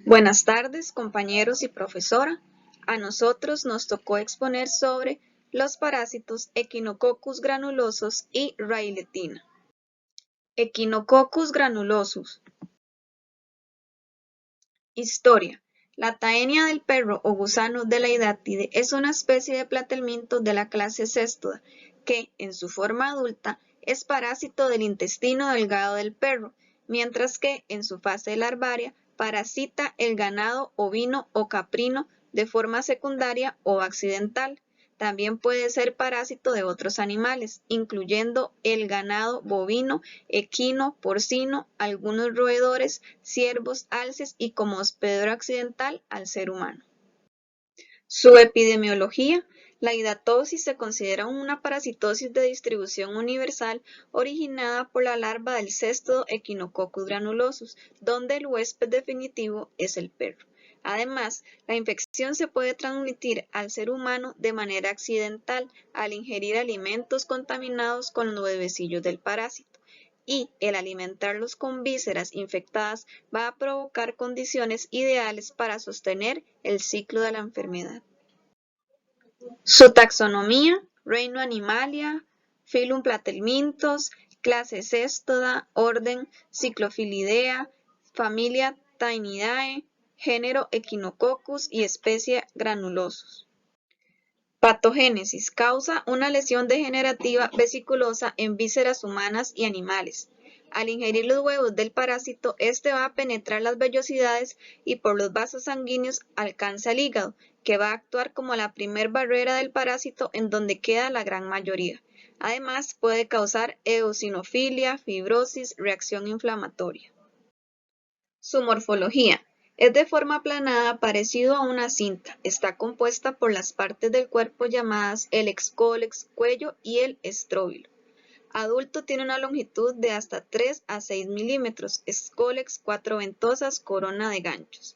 Buenas tardes, compañeros y profesora. A nosotros nos tocó exponer sobre los parásitos Echinococcus granulosos y Rayletina. Echinococcus granulosus. Historia. La taenia del perro o gusano de la hidátide es una especie de platelminto de la clase Cestoda que, en su forma adulta, es parásito del intestino delgado del perro, mientras que, en su fase larvaria, parasita el ganado ovino o caprino de forma secundaria o accidental. También puede ser parásito de otros animales, incluyendo el ganado bovino, equino, porcino, algunos roedores, ciervos, alces y como hospedero accidental al ser humano. Su epidemiología. La hidatosis se considera una parasitosis de distribución universal originada por la larva del cestodo Echinococcus granulosus, donde el huésped definitivo es el perro. Además, la infección se puede transmitir al ser humano de manera accidental al ingerir alimentos contaminados con los huevecillos del parásito, y el alimentarlos con vísceras infectadas va a provocar condiciones ideales para sostener el ciclo de la enfermedad. Su taxonomía: reino Animalia, filum Platelmintos, clase Cestoda, orden Cyclophilidae, familia Taenidae, género Echinococcus y especie Granulosus. Patogénesis: causa una lesión degenerativa vesiculosa en vísceras humanas y animales. Al ingerir los huevos del parásito, este va a penetrar las vellosidades y por los vasos sanguíneos alcanza el hígado, que va a actuar como la primer barrera del parásito en donde queda la gran mayoría. Además, puede causar eosinofilia, fibrosis, reacción inflamatoria. Su morfología. Es de forma aplanada parecido a una cinta. Está compuesta por las partes del cuerpo llamadas el excólex, cuello y el estróbilo. Adulto tiene una longitud de hasta 3 a 6 milímetros, excólex, 4 ventosas, corona de ganchos.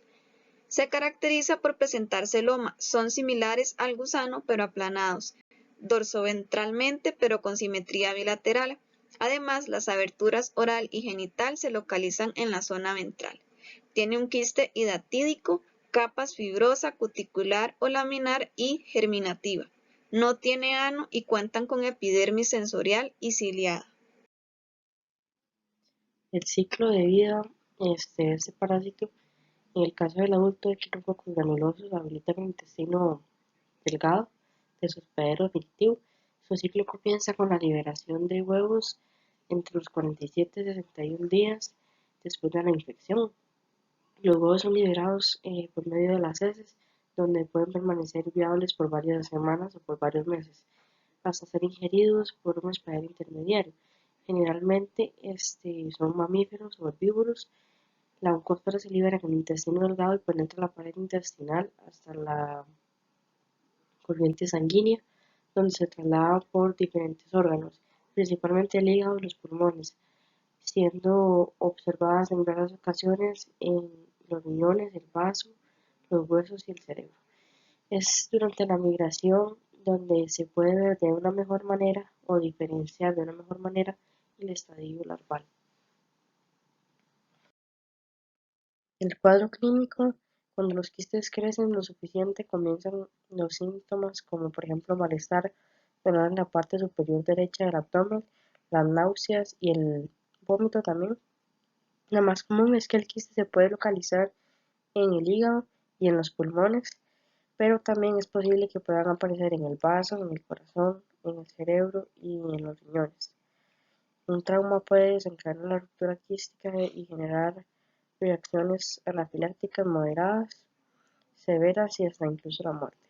Se caracteriza por presentar celoma, son similares al gusano pero aplanados, dorsoventralmente pero con simetría bilateral. Además, las aberturas oral y genital se localizan en la zona ventral. Tiene un quiste hidatídico, capas fibrosa, cuticular o laminar y germinativa. No tiene ano y cuentan con epidermis sensorial y ciliada. El ciclo de vida de este parásito, en el caso del adulto Echinococcus granulosus, habilita el intestino delgado de su hospedero definitivo. Su ciclo comienza con la liberación de huevos entre los 47 y 61 días después de la infección. Los huevos son liberados por medio de las heces, donde pueden permanecer viables por varias semanas o por varios meses, hasta ser ingeridos por un hospedero intermediario. Generalmente son mamíferos o herbívoros. La oncóspora se libera en el intestino delgado y penetra la pared intestinal hasta la corriente sanguínea, donde se traslada por diferentes órganos, principalmente el hígado y los pulmones, siendo observadas en raras ocasiones en los riñones, el vaso, los huesos y el cerebro. Es durante la migración donde se puede ver de una mejor manera o diferenciar de una mejor manera el estadio larval. El cuadro clínico: cuando los quistes crecen lo suficiente, comienzan los síntomas como por ejemplo malestar dolor en la parte superior derecha del abdomen, las náuseas y el vómito también. La más común es que el quiste se puede localizar en el hígado y en los pulmones, pero también es posible que puedan aparecer en el vaso, en el corazón, en el cerebro y en los riñones. Un trauma puede desencadenar la ruptura quística y generar reacciones anafilácticas moderadas, severas y hasta incluso la muerte.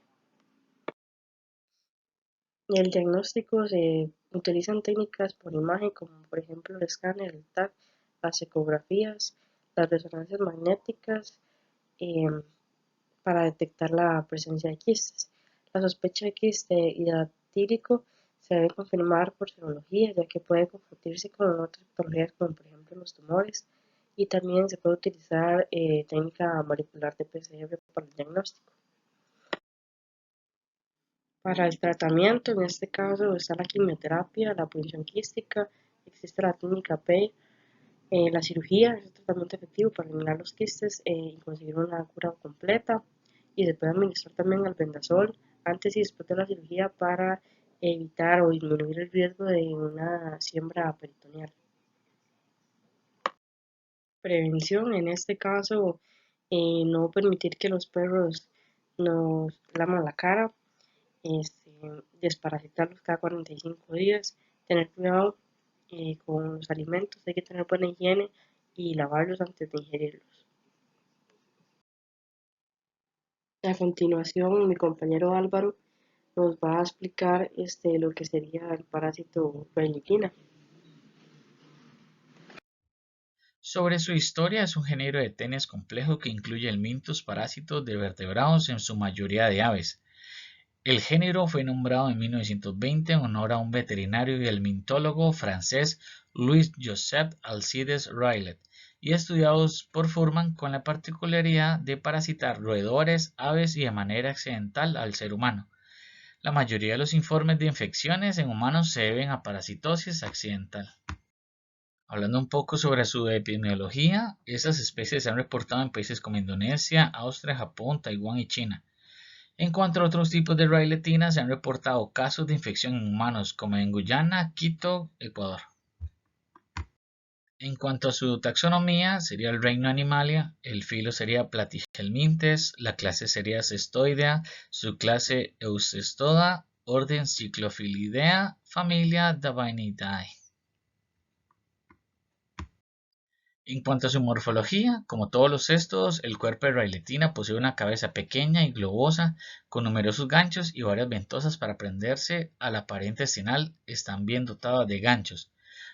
En el diagnóstico se utilizan técnicas por imagen como por ejemplo el escáner, el TAC, las ecografías, las resonancias magnéticas para detectar la presencia de quistes. La sospecha de quiste hidatídico se debe confirmar por serología, ya que puede confundirse con otras patologías como por ejemplo los tumores, y también se puede utilizar técnica molecular de PCR para el diagnóstico. Para el tratamiento, en este caso, está la quimioterapia, la punción quística, existe la técnica PEI La cirugía es un tratamiento efectivo para eliminar los quistes y conseguir una cura completa, y se puede administrar también albendazol antes y después de la cirugía para evitar o disminuir el riesgo de una siembra peritoneal. Prevención, en este caso, no permitir que los perros nos laman la cara, este, desparasitarlos cada 45 días, tener cuidado con los alimentos, hay que tener buena higiene y lavarlos antes de ingerirlos. A continuación, mi compañero Álvaro nos va a explicar lo que sería el parásito Rayletina. Sobre su historia, es un género de tenes complejo que incluye helmintos parásitos de vertebrados, en su mayoría de aves. El género fue nombrado en 1920 en honor a un veterinario y helmintólogo francés, Louis-Joseph Alcides Raylet, y estudiados por Fuhrman con la particularidad de parasitar roedores, aves y de manera accidental al ser humano. La mayoría de los informes de infecciones en humanos se deben a parasitosis accidental. Hablando un poco sobre su epidemiología, estas especies se han reportado en países como Indonesia, Austria, Japón, Taiwán y China. En cuanto a otros tipos de Rayletina, se han reportado casos de infección en humanos como en Guyana, Quito, Ecuador. En cuanto a su taxonomía, sería el reino Animalia, el filo sería Platyhelminthes, la clase sería Cestoidea, subclase Eucestoda, orden Cyclophilidea, familia Davinidae. En cuanto a su morfología, como todos los cestos, el cuerpo de Rayletina posee una cabeza pequeña y globosa, con numerosos ganchos y varias ventosas para prenderse a la pared intestinal. Están bien dotadas de ganchos.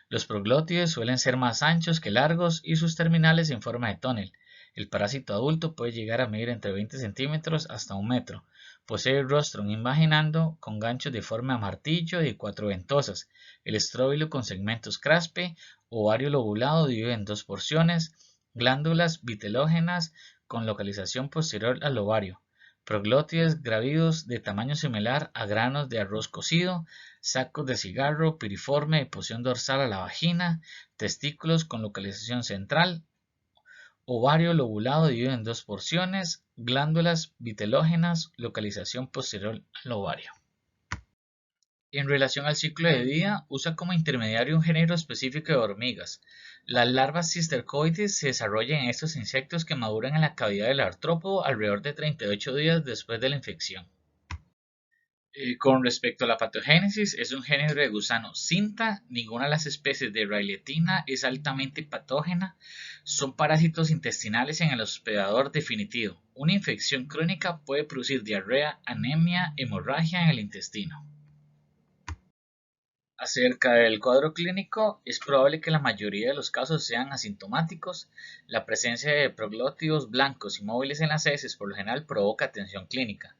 Los proglótides suelen ser más anchos que largos y sus terminales en forma de tonel. El parásito adulto puede llegar a medir entre 20 centímetros hasta 1 metro. Posee el rostro invaginando con ganchos de forma de martillo y 4 ventosas. El estróbilo con segmentos craspe, ovario lobulado dividido en 2 porciones, glándulas vitelógenas con localización posterior al ovario, proglótides grávidos de tamaño similar a granos de arroz cocido, sacos de cigarro, piriforme de posición dorsal a la vagina, testículos con localización central, ovario lobulado dividido en 2 porciones, glándulas vitelógenas, localización posterior al ovario. En relación al ciclo de vida, usa como intermediario un género específico de hormigas. Las larvas cistercoides se desarrollan en estos insectos que maduran en la cavidad del artrópodo alrededor de 38 días después de la infección. Con respecto a la patogénesis, es un género de gusano cinta. Ninguna de las especies de Rayletina es altamente patógena. Son parásitos intestinales en el hospedador definitivo. Una infección crónica puede producir diarrea, anemia, hemorragia en el intestino. Acerca del cuadro clínico, es probable que la mayoría de los casos sean asintomáticos. La presencia de proglótidos blancos y móviles en las heces por lo general provoca atención clínica.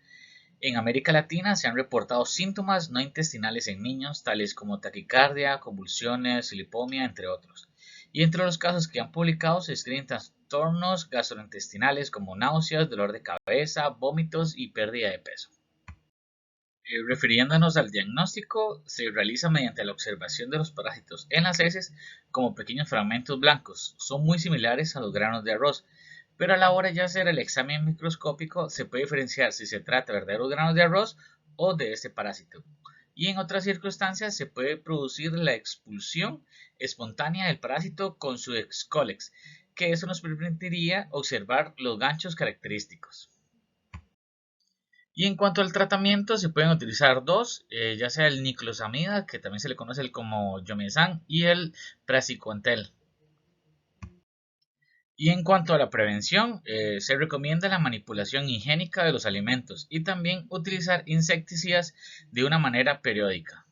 En América Latina se han reportado síntomas no intestinales en niños, tales como taquicardia, convulsiones, lipomia, entre otros. Y entre los casos que han publicado se describen trastornos gastrointestinales como náuseas, dolor de cabeza, vómitos y pérdida de peso. Refiriéndonos al diagnóstico, se realiza mediante la observación de los parásitos en las heces como pequeños fragmentos blancos. Son muy similares a los granos de arroz, pero a la hora de hacer el examen microscópico se puede diferenciar si se trata de verdaderos granos de arroz o de este parásito. Y en otras circunstancias se puede producir la expulsión espontánea del parásito con su excólex, que eso nos permitiría observar los ganchos característicos. Y en cuanto al tratamiento, se pueden utilizar dos, ya sea el niclosamida, que también se le conoce como Yomesan, y el praziquantel. Y en cuanto a la prevención, se recomienda la manipulación higiénica de los alimentos y también utilizar insecticidas de una manera periódica.